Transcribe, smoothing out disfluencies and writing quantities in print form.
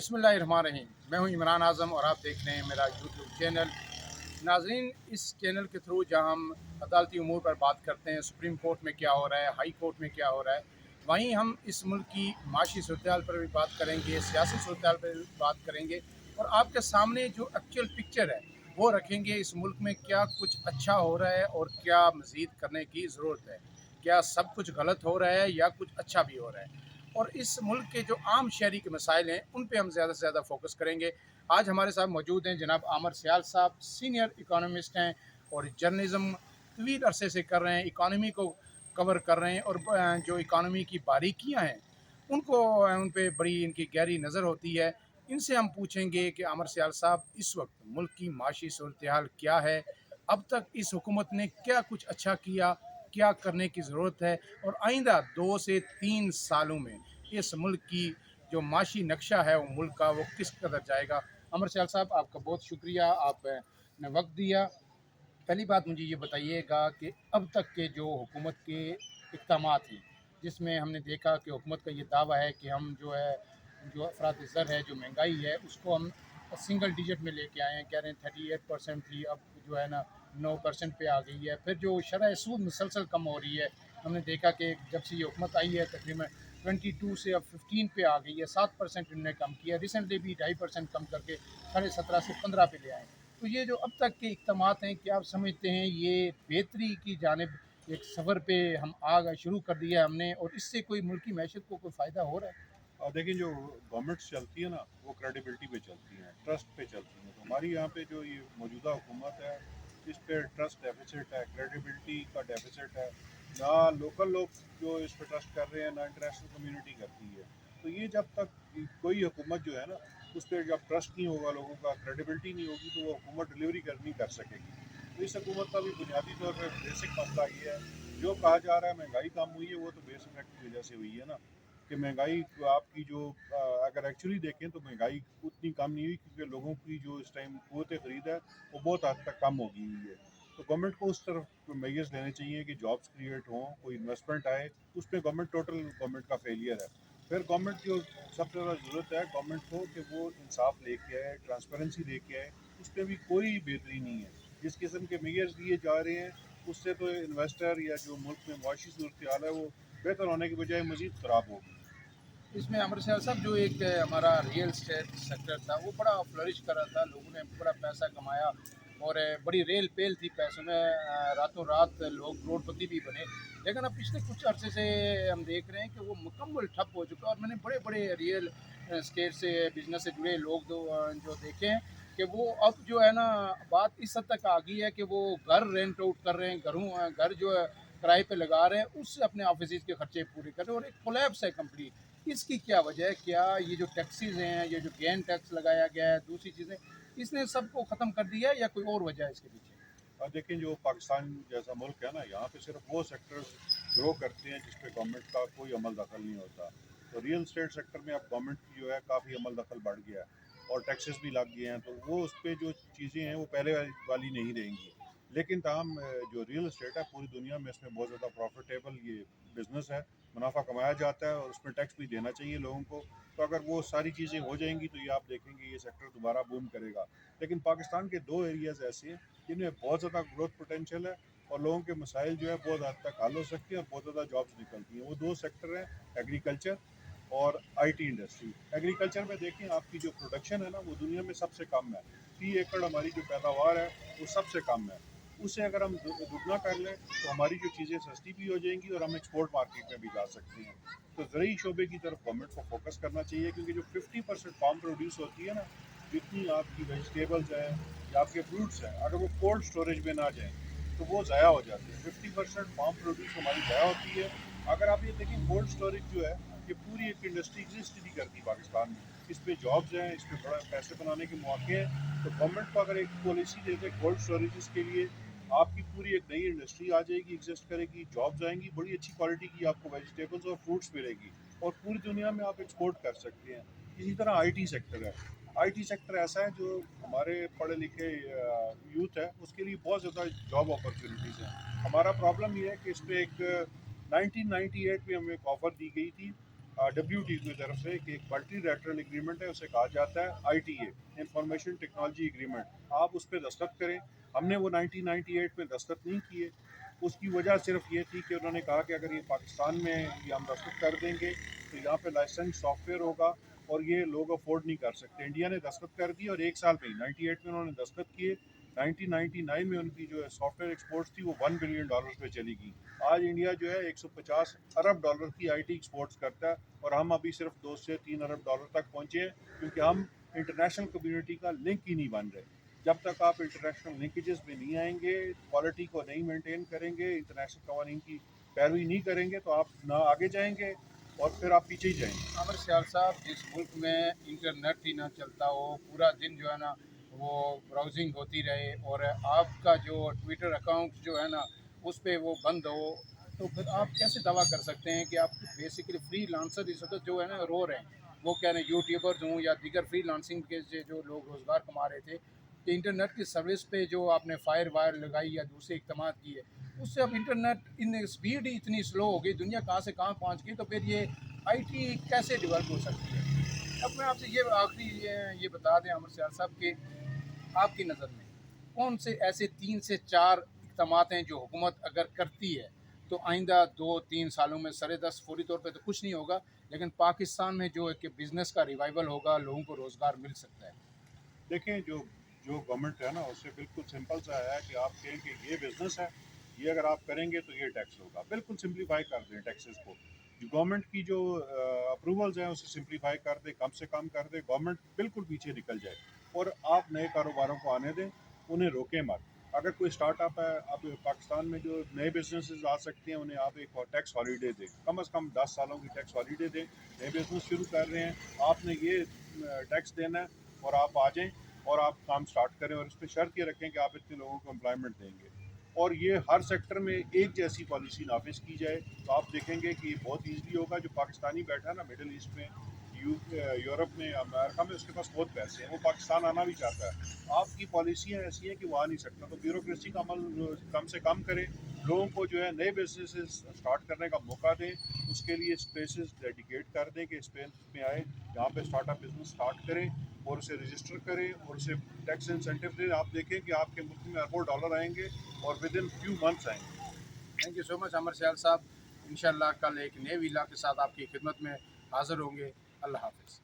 बिस्मिल्लाहिर्रहमानिर्रहीम। मैं हूं इमरान आज़म और आप देख रहे हैं मेरा यूट्यूब चैनल। नाज़रीन, इस चैनल के थ्रू जहां हम अदालती उमूर पर बात करते हैं, सुप्रीम कोर्ट में क्या हो रहा है, हाई कोर्ट में क्या हो रहा है, वहीं हम इस मुल्क की माशी सूरत पर भी बात करेंगे, सियासी सूरत पर भी बात करेंगे और आपके सामने जो एक्चुअल पिक्चर है वो रखेंगे। इस मुल्क में क्या कुछ अच्छा हो रहा है और क्या मज़ीद करने की ज़रूरत है, क्या सब कुछ गलत हो रहा है या कुछ अच्छा भी हो रहा है। और इस मुल्क के जो आम शहरी के मसाइल हैं उन पे हम ज़्यादा से ज़्यादा फोकस करेंगे। आज हमारे साथ मौजूद हैं जनाब आमर सियाल साहब, सीनियर इकोनॉमिस्ट हैं और जर्नलिज़म तवील अरसे से कर रहे हैं, इकानमी को कवर कर रहे हैं और जो इकानमी की बारीकियाँ हैं उनको उन पे बड़ी इनकी गहरी नज़र होती है। इनसे हम पूछेंगे कि आमर सियाल साहब, इस वक्त मुल्क की माशी सूरत हाल क्या है, अब तक इस हुकूमत ने क्या कुछ अच्छा किया, क्या करने की ज़रूरत है और आइंदा 2 से 3 सालों में इस मुल्क की जो माशी नक्शा है वो मुल्क का वो किस कदर जाएगा। अमर सियाल साहब, आपका बहुत शुक्रिया, आपने वक्त दिया। पहली बात मुझे ये बताइएगा कि अब तक के जो हुकूमत के इक़दामात हैं, जिसमें हमने देखा कि हुकूमत का ये दावा है कि हम जो है, जो अफरात ज़र है, जो महंगाई है, उसको हम सिंगल डिजिट में लेके आए हैं। कह रहे हैं 38% थी, अब जो है ना 9% पे आ गई है। फिर जो शरह सूद मुसलसल कम हो रही है, हमने देखा कि जब से ये हुकूमत आई है तकरीबन 22 से अब 15 पे आ गई है, 7% इन्होंने कम किया। रिसेंटली भी 2.5% कम करके 17.5 से 15 पे ले आए। तो ये जो अब तक के इक़दामात हैं, क्या आप समझते हैं ये बेहतरी की जानिब एक सफ़र पे हम आगे शुरू कर दिया है हमने, और इससे कोई मुल्की मैशत को कोई फ़ायदा हो रहा है? देखिए, जो गवर्नमेंट्स चलती है ना, वो क्रेडिबिलिटी पे चलती हैं, ट्रस्ट पे चलती हैं। तो हमारी यहाँ पे जो ये मौजूदा हुकूमत है, इस पे ट्रस्ट डेफिसिट है, क्रेडिबिलिटी का डेफिसिट है। ना लोकल लोग जो इस पे ट्रस्ट कर रहे हैं, ना इंटरनेशनल कम्युनिटी करती है। तो ये जब तक कोई हुकूमत जो है ना, उस पर जब ट्रस्ट नहीं होगा लोगों का, क्रेडिबिलिटी नहीं होगी, तो वो हुकूमत डिलीवरी नहीं कर सकेगी। तो इस हुकूमत का भी बुनियादी तौर पर बेसिक मसला ये है, जो कहा जा रहा है महंगाई कम हुई है, वो तो बेस इफेक्ट की वजह से हुई है ना। कि महंगाई आपकी जो अगर एक्चुअली देखें तो महंगाई उतनी कम नहीं हुई, क्योंकि लोगों की जो इस टाइम क़ुव्वत ख़रीद है वो बहुत हद तक कम हो गई हुई है। तो गवर्नमेंट को उस तरफ मेजर्स लेने चाहिए कि जॉब्स क्रिएट हों, कोई इन्वेस्टमेंट आए। उस पर गवर्नमेंट टोटल गवर्नमेंट का फेलियर है। फिर गवर्नमेंट की सबसे ज़्यादा ज़रूरत है गवर्नमेंट को कि वो इंसाफ लेके आए, ट्रांसपेरेंसी लेके आए। उस पर भी कोई बेहतरी नहीं है। जिस किस्म के मेजर्स लिए जा रहे हैं, उससे तो इन्वेस्टर या जो मुल्क में मुआशी सूरत हाल है वो बेहतर होने की बजाय मज़ीद ख़राब होगी। इसमें अमर सियाल साहब, जो एक हमारा रियल स्टेट सेक्टर था वो बड़ा फ्लरिश कर रहा था, लोगों ने बड़ा पैसा कमाया और बड़ी रेल पेल थी पैसों में, रातों रात लोग करोड़पति भी बने। लेकिन अब पिछले कुछ अरसे से हम देख रहे हैं कि वो मुकम्मल ठप हो चुका है। और मैंने बड़े बड़े रियल स्टेट से बिजनेस से जुड़े लोग जो देखे हैं कि वो अब जो है ना, बात इस हद तक आ गई है कि वो घर रेंट आउट कर रहे हैं, घर जो है किराए पे लगा रहे हैं, उससे अपने ऑफिस के खर्चे पूरे कर रहे हैं और एक कोलैप्स है कंप्लीट। इसकी क्या वजह है? क्या ये जो टैक्सीज हैं, ये जो गेन टैक्स लगाया गया है, दूसरी चीज़ें, इसने सबको ख़त्म कर दिया है या कोई और वजह है इसके पीछे? और देखें, जो पाकिस्तान जैसा मुल्क है ना, यहाँ पे सिर्फ वो सेक्टर ग्रो करते हैं जिस पे गवर्नमेंट का कोई अमल दखल नहीं होता। तो रियल स्टेट सेक्टर में अब गवर्नमेंट की जो है काफ़ी अमल दखल बढ़ गया है और टैक्सेस भी लग गए हैं। तो वो उस पर जो चीज़ें हैं वो पहले वाली नहीं रहेंगी। लेकिन तमाम जो रियल इस्टेट है पूरी दुनिया में, इसमें बहुत ज़्यादा प्रॉफिटेबल ये बिज़नेस है, मुनाफा कमाया जाता है और उसमें टैक्स भी देना चाहिए लोगों को। तो अगर वो सारी चीज़ें हो जाएंगी तो ये आप देखेंगे ये सेक्टर दोबारा बूम करेगा। लेकिन पाकिस्तान के दो एरियाज़ ऐसे हैं जिनमें बहुत ज़्यादा ग्रोथ पोटेंशियल है और लोगों के मसाइल जो है बहुत हद तक हल हो सकती है और बहुत ज़्यादा जॉब्स निकलती हैं। वो दो सेक्टर हैं, एग्रीकल्चर और आईटी इंडस्ट्री। एग्रीकल्चर में देखें, आपकी जो प्रोडक्शन है ना वो दुनिया में सबसे कम है। 30 एकड़ हमारी जो पैदावार है वो सबसे कम है। उसे अगर हम दुगना कर लें तो हमारी जो चीज़ें सस्ती भी हो जाएंगी और हम एक्सपोर्ट मार्केट में भी जा सकते हैं। तो ज़रूरी शोबे की तरफ गवर्नमेंट को फोकस करना चाहिए, क्योंकि जो 50% फार्म प्रोड्यूस होती है ना, जितनी आपकी वेजिटेबल्स हैं या आपके फ्रूट्स हैं, अगर वो कोल्ड स्टोरेज में ना जाएँ तो वो ज़ाया हो जाती है। 50% फार्म प्रोड्यूस हमारी ज़ाया होती है। अगर आप ये देखें, कोल्ड स्टोरेज जो है ये पूरी एक इंडस्ट्री एग्जिस्ट नहीं करती पाकिस्तान में। इस पे जॉब्स हैं, इस पे बड़ा पैसे बनाने के मौके हैं। तो गवर्नमेंट को अगर एक पॉलिसी दे दे कोल्ड स्टोरेज के लिए, आपकी पूरी एक नई इंडस्ट्री आ जाएगी, एग्जिस्ट करेगी, जॉब्स आएंगी, बड़ी अच्छी क्वालिटी की आपको वेजिटेबल्स और फ्रूट्स मिलेगी और पूरी दुनिया में आप एक्सपोर्ट कर सकते हैं। इसी तरह आईटी सेक्टर है। आईटी सेक्टर ऐसा है जो हमारे पढ़े लिखे यूथ है उसके लिए बहुत ज़्यादा जॉब अपॉर्चुनिटीज़ हैं। हमारा प्रॉब्लम ये है कि इस पर एक 1998 में हमें एक ऑफ़र दी गई थी WTO کی طرف سے کہ ایک ملٹی لیٹرل ایگریمنٹ ہے، اسے کہا جاتا ہے ITA، انفارمیشن ٹیکنالوجی ایگریمنٹ. آپ اس پہ دستخط کریں. ہم نے وہ 1998 میں دستخط نہیں کیے. اس کی وجہ صرف یہ تھی کہ انہوں نے کہا کہ اگر یہ پاکستان میں یہ ہم دستخط کر دیں گے تو یہاں پہ لائسنس سافٹ ویئر ہوگا اور یہ لوگ افورڈ نہیں کر سکتے. انڈیا نے دستخط کر دی اور ایک سال میں 98 میں انہوں نے دستخط کیے. 1999 میں ان کی جو ہے سافٹ ویئر ایکسپورٹس تھی وہ $1 بلین پہ چلی گئی. آج انڈیا جو ہے $150 ارب کی IT ایکسپورٹس کرتا ہے اور ہم ابھی صرف $2 سے $3 ارب تک پہنچے ہیں کیونکہ ہم انٹرنیشنل کمیونٹی کا لنک ہی نہیں بن رہے. جب تک آپ انٹرنیشنل لنکیجز میں نہیں آئیں گے، کوالٹی کو نہیں مینٹین کریں گے، انٹرنیشنل قوانین کی پیروی نہیں کریں گے تو آپ نہ آگے جائیں گے اور پھر آپ پیچھے ہی جائیں گے. عامر سیال صاحب، جس ملک میں انٹرنیٹ ہی نہ چلتا ہو، پورا دن جو ہے نا وہ براؤزنگ ہوتی رہے اور آپ کا جو ٹویٹر اکاؤنٹ جو ہے نا اس پہ وہ بند ہو، تو پھر آپ کیسے دعویٰ کر سکتے ہیں کہ آپ بیسیکلی فری لانسر اس وقت جو ہے نا رو رہے ہیں؟ وہ کہہ رہے ہیں یوٹیوبرز ہوں یا دیگر فری لانسنگ کے جو لوگ روزگار کما رہے تھے کہ انٹرنیٹ کی سروس پہ جو آپ نے فائر وائر لگائی یا دوسرے اقدامات کیے، اس سے اب انٹرنیٹ ان اسپیڈ ہی اتنی سلو ہو گئی، دنیا کہاں سے کہاں پہنچ گئی، تو پھر یہ IT کیسے ڈیولپ ہو سکتی ہے؟ اب میں آپ سے یہ آخری یہ بتا دیں عامر سیال صاحب کہ آپ کی نظر میں کون سے ایسے 3 سے 4 اقدامات ہیں جو حکومت اگر کرتی ہے تو آئندہ 2-3 سالوں میں سرے دست فوری طور پہ تو کچھ نہیں ہوگا، لیکن پاکستان میں جو ہے کہ بزنس کا ریوائول ہوگا، لوگوں کو روزگار مل سکتا ہے؟ دیکھیں جو گورنمنٹ ہے نا اس سے بالکل سمپل سا ہے کہ آپ کہیں کہ یہ بزنس ہے، یہ اگر آپ کریں گے تو یہ ٹیکس ہوگا. بالکل سمپلیفائی کر دیں ٹیکسز کو. جو گورنمنٹ کی جو اپروولز ہیں اسے سمپلیفائی کر دیں، کم سے کم کر دیں. گورنمنٹ بالکل پیچھے نکل جائے اور آپ نئے کاروباروں کو آنے دیں، انہیں روکیں مت. اگر کوئی اسٹارٹ اپ ہے، اب پاکستان میں جو نئے بزنسز آ سکتے ہیں انہیں آپ ایک ٹیکس ہالیڈے دیں، کم از کم 10 سالوں کی ٹیکس ہالیڈے دیں. نئے بزنس شروع کر رہے ہیں، آپ نے یہ ٹیکس دینا ہے اور آپ آ جائیں اور آپ کام سٹارٹ کریں اور اس پہ شرط یہ رکھیں کہ آپ اتنے لوگوں کو امپلائمنٹ دیں گے. اور یہ ہر سیکٹر میں ایک جیسی پالیسی نافذ کی جائے تو آپ دیکھیں گے کہ یہ بہت ایزلی ہوگا. جو پاکستانی بیٹھا ہے نا مڈل ایسٹ میں، یورپ میں، امریکہ میں، اس کے پاس بہت پیسے ہیں، وہ پاکستان آنا بھی چاہتا ہے. آپ کی پالیسیاں ایسی ہیں کہ وہ آ نہیں سکتا. تو بیوروکریسی کا عمل کم سے کم کریں، لوگوں کو جو ہے نئے بزنسز اسٹارٹ کرنے کا موقع دیں، اس کے لیے اسپیسز ڈیڈیکیٹ کر دیں کہ اسپیس میں آئے جہاں پہ اسٹارٹ اپ بزنس اسٹارٹ کریں اور اسے رجسٹر کریں اور اسے ٹیکس انسینٹو دیں. آپ دیکھیں کہ آپ کے ملک میں اربوں ڈالر آئیں گے اور ود ان فیو منتھس آئیں گے. تھینک یو سو مچ عامر سیال صاحب. انشاءاللہ کل ایک نئے ویلا کے ساتھ آپ کی خدمت میں حاضر ہوں گے. اللہ حافظ.